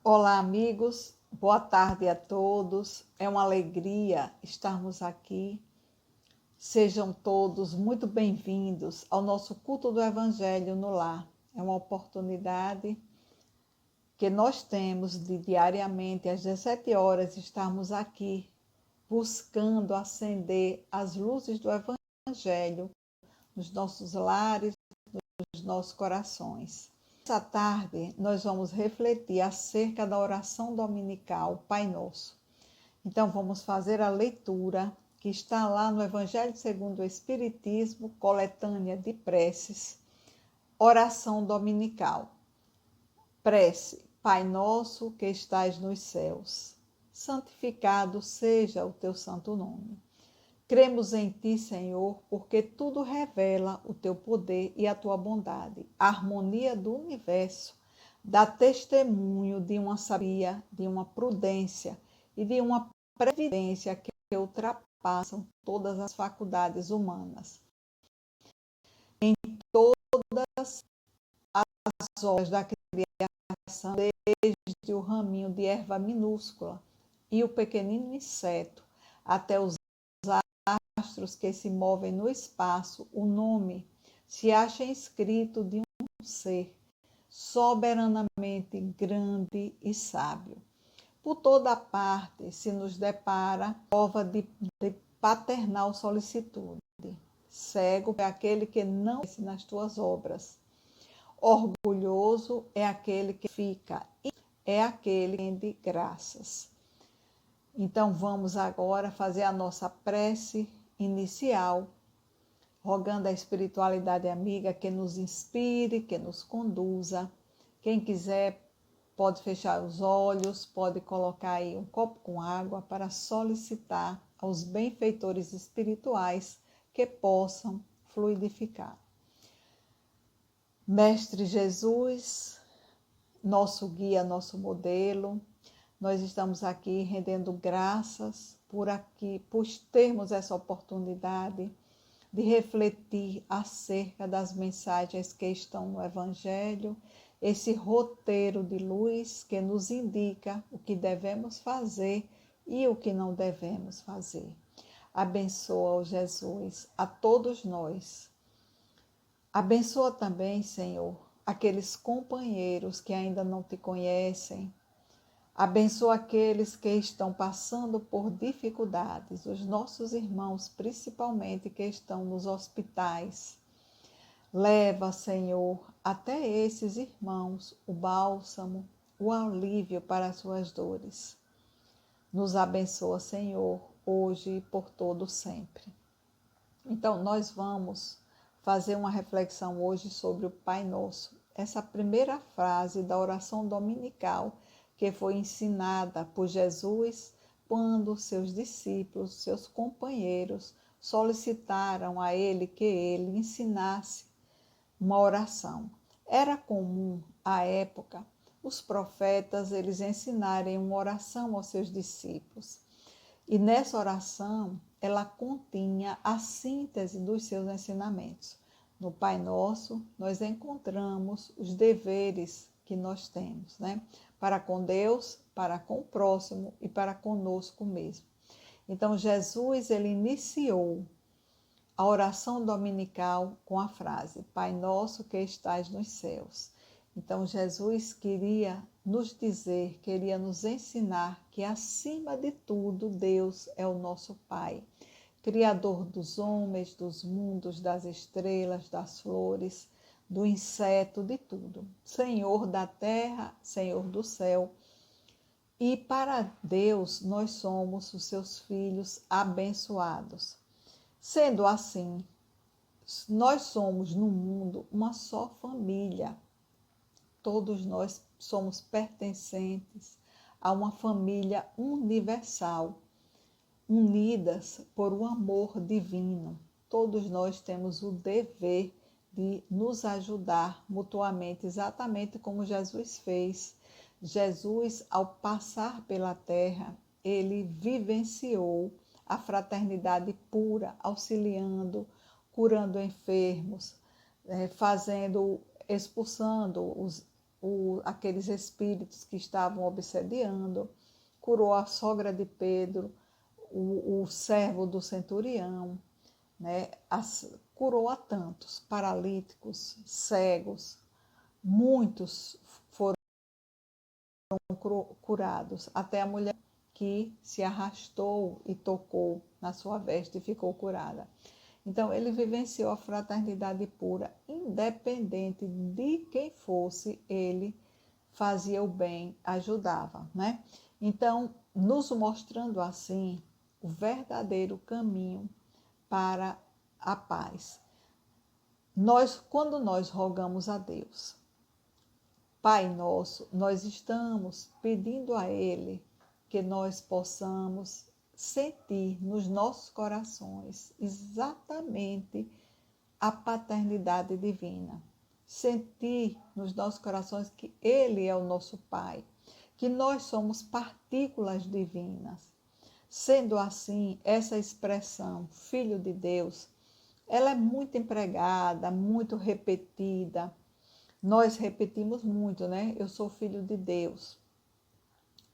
Olá, amigos. Boa tarde a todos. É uma alegria estarmos aqui. Sejam todos muito bem-vindos ao nosso culto do Evangelho no Lar. É uma oportunidade que nós temos de diariamente às 17 horas estarmos aqui buscando acender as luzes do Evangelho nos nossos lares, nos nossos corações. Essa tarde nós vamos refletir acerca da oração dominical Pai Nosso. Então vamos fazer a leitura que está lá no Evangelho segundo o Espiritismo, coletânea de preces, oração dominical. Prece: Pai Nosso que estais nos céus, santificado seja o teu santo nome. Cremos em ti, Senhor, porque tudo revela o teu poder e a tua bondade. A harmonia do universo dá testemunho de uma sabedoria, de uma prudência e de uma previdência que ultrapassam todas as faculdades humanas. Em todas as obras da criação, desde o raminho de erva minúscula e o pequenino inseto, até os astros que se movem no espaço, o nome se acha escrito de um ser soberanamente grande e sábio. Por toda parte se nos depara prova de paternal solicitude. Cego é aquele que não conhece nas tuas obras. Orgulhoso é aquele que fica, é aquele que rende graças. Então vamos agora fazer a nossa prece inicial, rogando a espiritualidade amiga que nos inspire, que nos conduza. Quem quiser pode fechar os olhos, pode colocar aí um copo com água para solicitar aos benfeitores espirituais que possam fluidificar. Mestre Jesus, nosso guia, nosso modelo, nós estamos aqui rendendo graças por termos essa oportunidade de refletir acerca das mensagens que estão no Evangelho, esse roteiro de luz que nos indica o que devemos fazer e o que não devemos fazer. Abençoa, ó Jesus, a todos nós. Abençoa também, Senhor, aqueles companheiros que ainda não te conhecem. Abençoa aqueles que estão passando por dificuldades, os nossos irmãos, principalmente, que estão nos hospitais. Leva, Senhor, até esses irmãos o bálsamo, o alívio para as suas dores. Nos abençoa, Senhor, hoje e por todo sempre. Então, nós vamos fazer uma reflexão hoje sobre o Pai Nosso. Essa primeira frase da oração dominical que foi ensinada por Jesus quando seus discípulos, seus companheiros, solicitaram a ele que ele ensinasse uma oração. Era comum, à época, os profetas eles ensinarem uma oração aos seus discípulos. E nessa oração, ela continha a síntese dos seus ensinamentos. No Pai Nosso, nós encontramos os deveres que nós temos, né? Para com Deus, para com o próximo e para conosco mesmo. Então, Jesus, ele iniciou a oração dominical com a frase: Pai Nosso que estais nos céus. Então, Jesus queria nos dizer, queria nos ensinar que, acima de tudo, Deus é o nosso Pai, Criador dos homens, dos mundos, das estrelas, das flores, do inseto, de tudo. Senhor da terra, Senhor do céu. E para Deus, nós somos os seus filhos abençoados. Sendo assim, nós somos no mundo uma só família. Todos nós somos pertencentes a uma família universal, unidas por um amor divino. Todos nós temos o dever de nos ajudar mutuamente, exatamente como Jesus fez. Jesus, ao passar pela terra, ele vivenciou a fraternidade pura, auxiliando, curando enfermos, expulsando aqueles espíritos que estavam obsediando, curou a sogra de Pedro, o servo do centurião, né? Curou a tantos paralíticos, cegos, muitos foram curados, até a mulher que se arrastou e tocou na sua veste e ficou curada. Então, ele vivenciou a fraternidade pura, independente de quem fosse, ele fazia o bem, ajudava, né? Então, nos mostrando assim o verdadeiro caminho para a paz. Quando nós rogamos a Deus, Pai nosso, nós estamos pedindo a Ele que nós possamos sentir nos nossos corações exatamente a paternidade divina. Sentir nos nossos corações que Ele é o nosso Pai, que nós somos partículas divinas. Sendo assim, essa expressão, Filho de Deus, ela é muito empregada, muito repetida. Nós repetimos muito, né? Eu sou filho de Deus.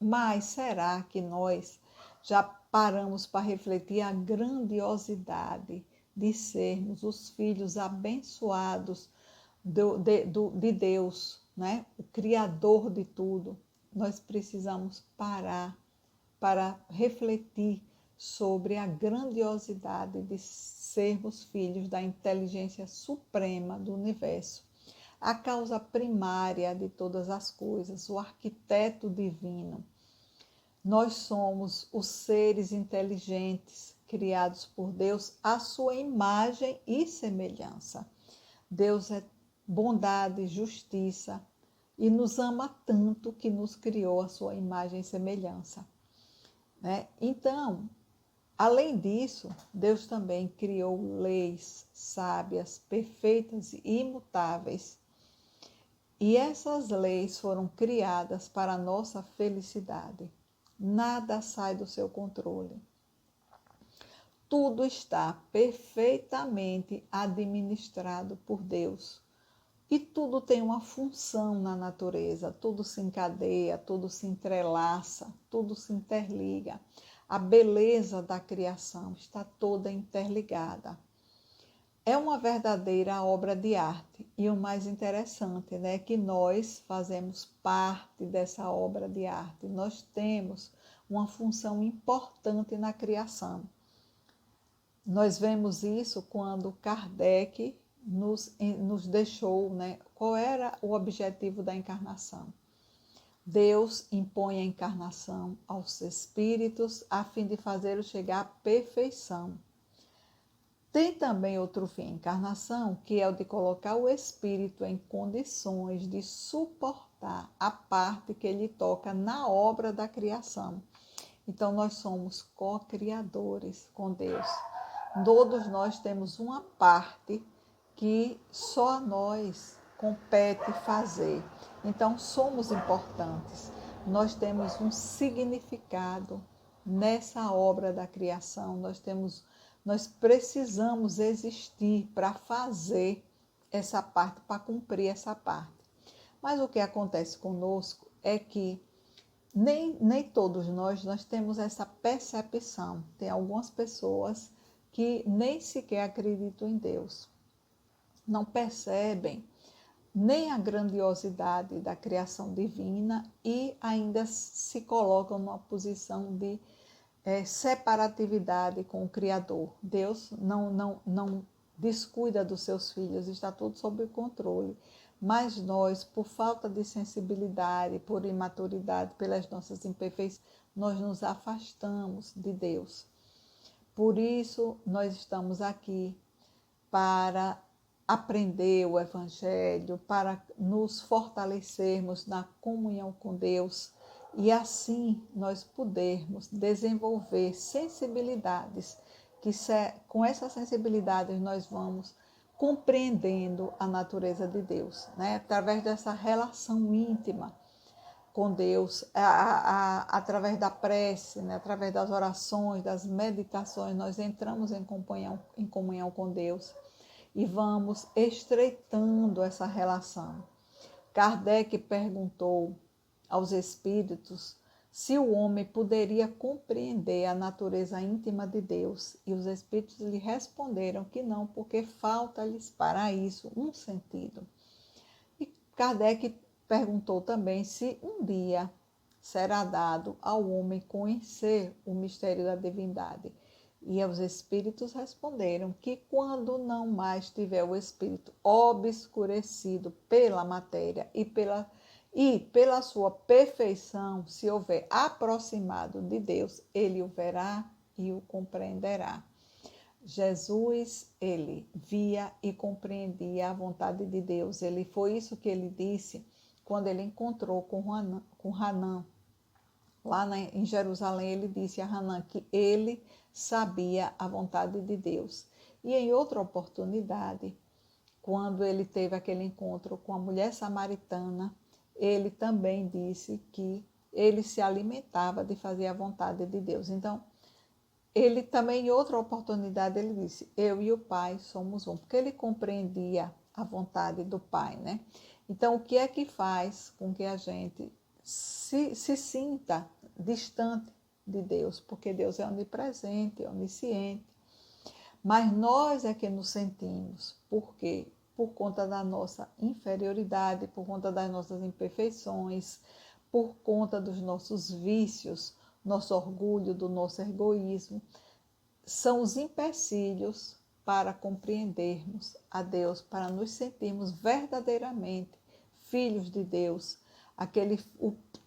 Mas será que nós já paramos para refletir a grandiosidade de sermos os filhos abençoados de Deus, né? O Criador de tudo? Nós precisamos parar para refletir sobre a grandiosidade de sermos filhos da inteligência suprema do universo, a causa primária de todas as coisas, o arquiteto divino. Nós somos os seres inteligentes criados por Deus à sua imagem e semelhança. Deus é bondade, justiça e nos ama tanto que nos criou à sua imagem e semelhança, né? Então, além disso, Deus também criou leis sábias, perfeitas e imutáveis. E essas leis foram criadas para a nossa felicidade. Nada sai do seu controle. Tudo está perfeitamente administrado por Deus. E tudo tem uma função na natureza, tudo se encadeia, tudo se entrelaça, tudo se interliga. A beleza da criação está toda interligada. É uma verdadeira obra de arte. E o mais interessante, né, é que nós fazemos parte dessa obra de arte. Nós temos uma função importante na criação. Nós vemos isso quando Kardec nos deixou, né? Qual era o objetivo da encarnação? Deus impõe a encarnação aos espíritos a fim de fazê-los chegar à perfeição. Tem também outro fim, a encarnação, que é o de colocar o espírito em condições de suportar a parte que ele toca na obra da criação. Então, nós somos co-criadores com Deus. Todos nós temos uma parte que só a nós compete fazer. Então, somos importantes. Nós temos um significado nessa obra da criação. Nós precisamos existir para fazer essa parte, para cumprir essa parte. Mas o que acontece conosco é que nem todos nós temos essa percepção. Tem algumas pessoas que nem sequer acreditam em Deus. Não percebem nem a grandiosidade da criação divina e ainda se colocam numa posição de separatividade com o Criador. Deus não descuida dos seus filhos, está tudo sob controle. Mas nós, por falta de sensibilidade, por imaturidade, pelas nossas imperfeições, nós nos afastamos de Deus. Por isso, nós estamos aqui para aprender o Evangelho, para nos fortalecermos na comunhão com Deus e assim nós podermos desenvolver sensibilidades, que com essas sensibilidades nós vamos compreendendo a natureza de Deus, né? Através dessa relação íntima com Deus, através da prece, né? Através das orações, das meditações, nós entramos em comunhão com Deus e vamos estreitando essa relação. Kardec perguntou aos espíritos se o homem poderia compreender a natureza íntima de Deus, e os espíritos lhe responderam que não, porque falta-lhes para isso um sentido. E Kardec perguntou também se um dia será dado ao homem conhecer o mistério da divindade. E os espíritos responderam que quando não mais tiver o espírito obscurecido pela matéria e pela sua perfeição, se houver aproximado de Deus, ele o verá e o compreenderá. Jesus, ele via e compreendia a vontade de Deus. Foi isso que ele disse quando ele encontrou com Hanã. Lá em Jerusalém, ele disse a Hanã que ele sabia a vontade de Deus. E em outra oportunidade, quando ele teve aquele encontro com a mulher samaritana, ele também disse que ele se alimentava de fazer a vontade de Deus. Então, ele também, em outra oportunidade, ele disse, eu e o Pai somos um, porque ele compreendia a vontade do Pai, né? Então, o que é que faz com que a gente se sinta distante de Deus? Porque Deus é onipresente, onisciente, mas nós é que nos sentimos. Por quê? Por conta da nossa inferioridade, por conta das nossas imperfeições, por conta dos nossos vícios, nosso orgulho, do nosso egoísmo. São os empecilhos para compreendermos a Deus, para nos sentirmos verdadeiramente filhos de Deus.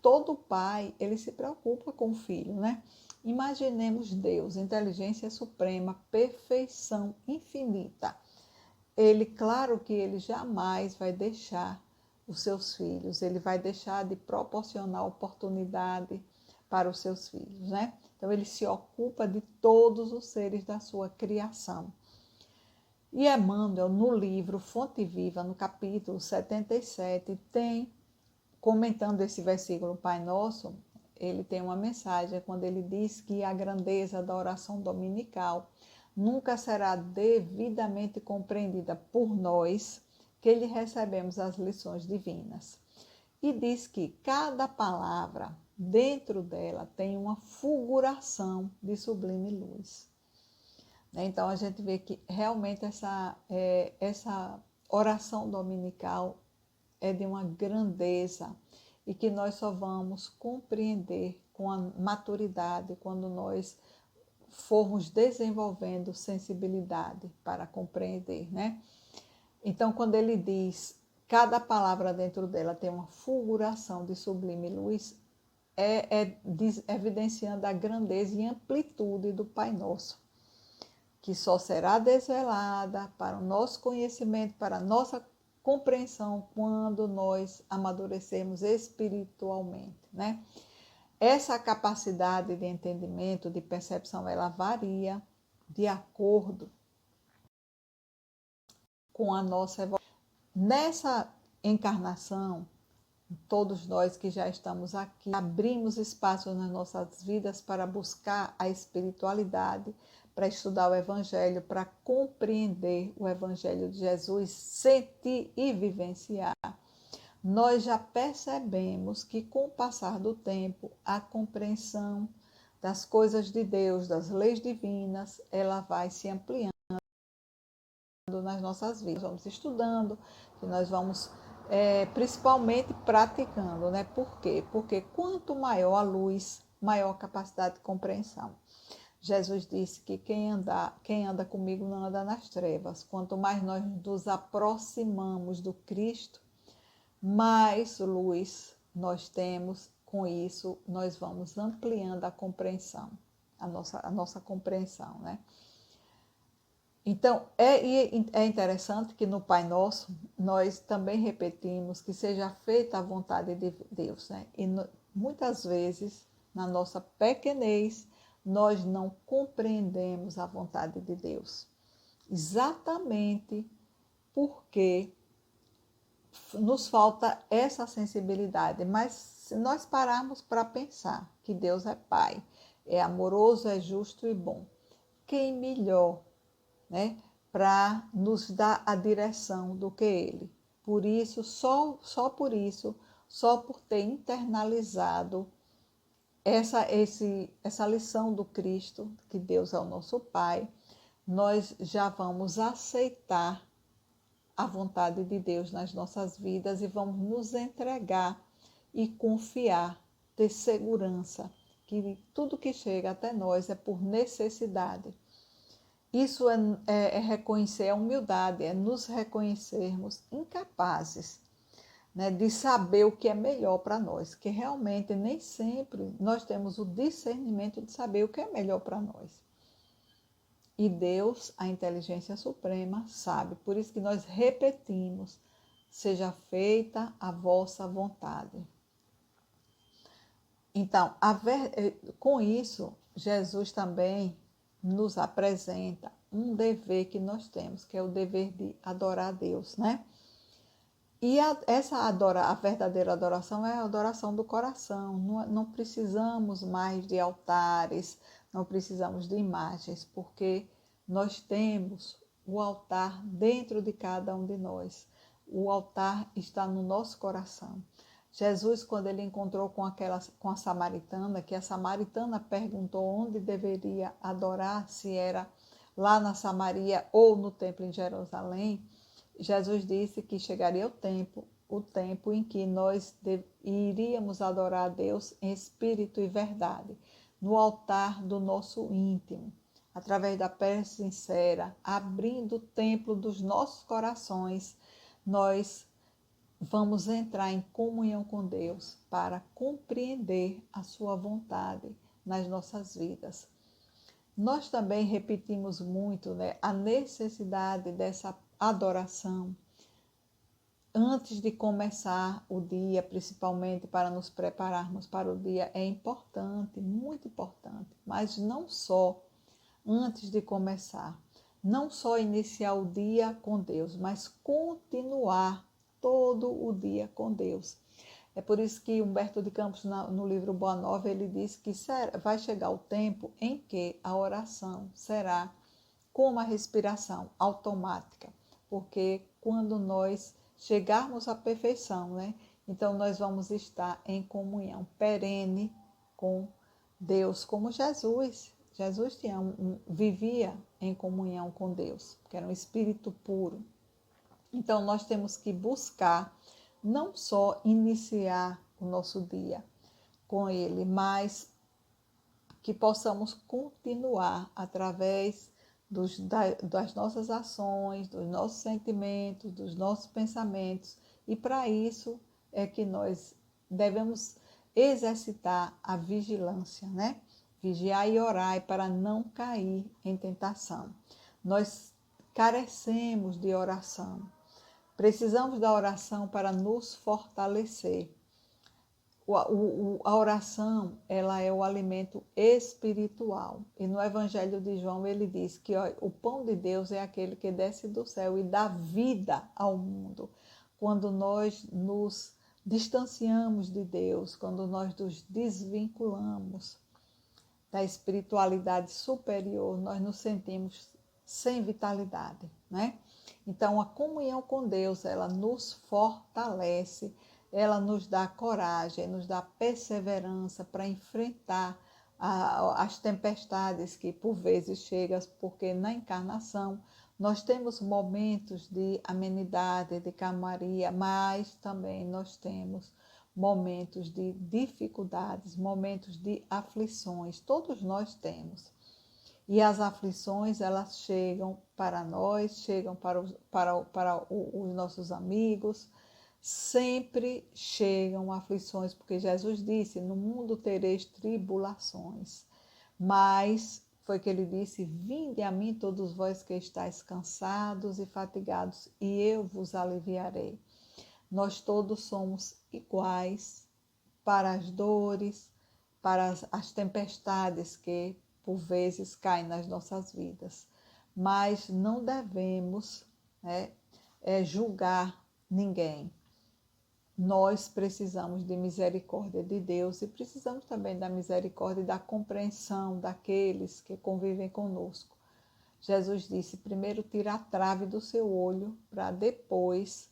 Todo pai, ele se preocupa com o filho, né? Imaginemos Deus, inteligência suprema, perfeição infinita. Claro que ele jamais vai deixar os seus filhos, ele vai deixar de proporcionar oportunidade para os seus filhos, né? Então, ele se ocupa de todos os seres da sua criação. E Emmanuel, no livro Fonte Viva, no capítulo 77, comentando esse versículo Pai Nosso, ele tem uma mensagem quando ele diz que a grandeza da oração dominical nunca será devidamente compreendida por nós, que lhe recebemos as lições divinas. E diz que cada palavra dentro dela tem uma fulguração de sublime luz. Então a gente vê que realmente essa oração dominical é de uma grandeza e que nós só vamos compreender com a maturidade quando nós formos desenvolvendo sensibilidade para compreender, né? Então, quando ele diz cada palavra dentro dela tem uma fulguração de sublime luz, evidenciando a grandeza e amplitude do Pai Nosso, que só será desvelada para o nosso conhecimento, para a nossa compreensão quando nós amadurecermos espiritualmente, né? Essa capacidade de entendimento, de percepção, ela varia de acordo com a nossa evolução. Nessa encarnação, todos nós que já estamos aqui, abrimos espaço nas nossas vidas para buscar a espiritualidade, para estudar o Evangelho, para compreender o Evangelho de Jesus, sentir e vivenciar. Nós já percebemos que, com o passar do tempo, a compreensão das coisas de Deus, das leis divinas, ela vai se ampliando nas nossas vidas. Vamos estudando, que nós vamos principalmente praticando, né? Por quê? Porque quanto maior a luz, maior a capacidade de compreensão. Jesus disse que quem anda comigo não anda nas trevas. Quanto mais nós nos aproximamos do Cristo, mais luz nós temos. Com isso, nós vamos ampliando a compreensão, a nossa compreensão, né? Então, é interessante que no Pai Nosso, nós também repetimos que seja feita a vontade de Deus, né? E muitas vezes, na nossa pequenez, nós não compreendemos a vontade de Deus. Exatamente porque nos falta essa sensibilidade. Mas se nós pararmos para pensar que Deus é Pai, é amoroso, é justo e bom, quem melhor, né, para nos dar a direção do que Ele? Por isso, só por isso, só por ter internalizado essa lição do Cristo, que Deus é o nosso Pai, nós já vamos aceitar a vontade de Deus nas nossas vidas e vamos nos entregar e confiar, ter segurança que tudo que chega até nós é por necessidade. Isso é reconhecer a humildade, é nos reconhecermos incapazes, né, de saber o que é melhor para nós, que realmente nem sempre nós temos o discernimento de saber o que é melhor para nós. E Deus, a inteligência suprema, sabe. Por isso que nós repetimos: seja feita a vossa vontade. Então, com isso, Jesus também nos apresenta um dever que nós temos, que é o dever de adorar a Deus, né? E a verdadeira adoração é a adoração do coração. Não precisamos mais de altares, não precisamos de imagens, porque nós temos o altar dentro de cada um de nós. O altar está no nosso coração. Jesus, quando ele encontrou com a samaritana, que a samaritana perguntou onde deveria adorar, se era lá na Samaria ou no templo em Jerusalém, Jesus disse que chegaria o tempo em que nós iríamos adorar a Deus em espírito e verdade, no altar do nosso íntimo, através da prece sincera, abrindo o templo dos nossos corações, nós vamos entrar em comunhão com Deus para compreender a sua vontade nas nossas vidas. Nós também repetimos muito, né, a necessidade dessa adoração antes de começar o dia, principalmente para nos prepararmos para o dia, é importante, muito importante, mas não só antes de começar, não só iniciar o dia com Deus, mas continuar todo o dia com Deus. É por isso que Humberto de Campos, no livro Boa Nova, ele diz que vai chegar o tempo em que a oração será como a respiração automática, porque quando nós chegarmos à perfeição, né, então nós vamos estar em comunhão perene com Deus, como Jesus. Jesus vivia em comunhão com Deus, que era um espírito puro. Então, nós temos que buscar não só iniciar o nosso dia com Ele, mas que possamos continuar através das nossas ações, dos nossos sentimentos, dos nossos pensamentos. E para isso é que nós devemos exercitar a vigilância, né? Vigiar e orar para não cair em tentação. Nós carecemos de oração. Precisamos da oração para nos fortalecer. A oração, ela é o alimento espiritual. E no Evangelho de João ele diz que o pão de Deus é aquele que desce do céu e dá vida ao mundo. Quando nós nos distanciamos de Deus, quando nós nos desvinculamos da espiritualidade superior, nós nos sentimos sem vitalidade, né? Então, a comunhão com Deus, ela nos fortalece, ela nos dá coragem, nos dá perseverança para enfrentar as tempestades que por vezes chegam, porque na encarnação nós temos momentos de amenidade, de calmaria, mas também nós temos momentos de dificuldades, momentos de aflições, todos nós temos. E as aflições, elas chegam para nós, chegam para os nossos amigos, sempre chegam aflições, porque Jesus disse, no mundo tereis tribulações, mas foi que ele disse, vinde a mim todos vós que estáis cansados e fatigados, e eu vos aliviarei. Nós todos somos iguais para as dores, para as tempestades que por vezes caem nas nossas vidas. Mas não devemos, né, julgar ninguém. Nós precisamos de misericórdia de Deus e precisamos também da misericórdia e da compreensão daqueles que convivem conosco. Jesus disse, primeiro tira a trave do seu olho para depois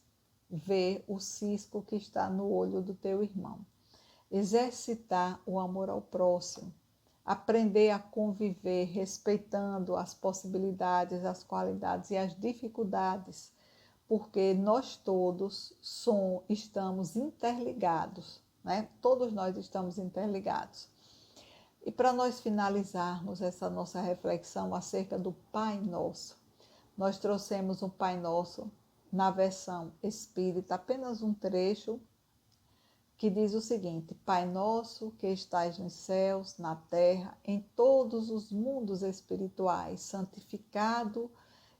ver o cisco que está no olho do teu irmão. Exercitar o amor ao próximo. Aprender a conviver respeitando as possibilidades, as qualidades e as dificuldades, porque nós todos estamos interligados, né? Todos nós estamos interligados. E para nós finalizarmos essa nossa reflexão acerca do Pai Nosso, nós trouxemos um Pai Nosso na versão espírita, apenas um trecho, que diz o seguinte: Pai nosso que estais nos céus, na terra, em todos os mundos espirituais, santificado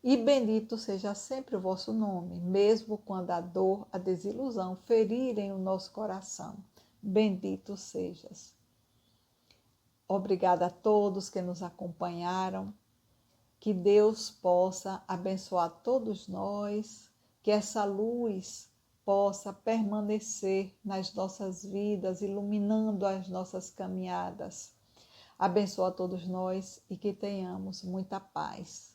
e bendito seja sempre o vosso nome, mesmo quando a dor, a desilusão ferirem o nosso coração. Bendito sejas. Obrigada a todos que nos acompanharam. Que Deus possa abençoar todos nós, que essa luz possa permanecer nas nossas vidas, iluminando as nossas caminhadas. Abençoa todos nós e que tenhamos muita paz.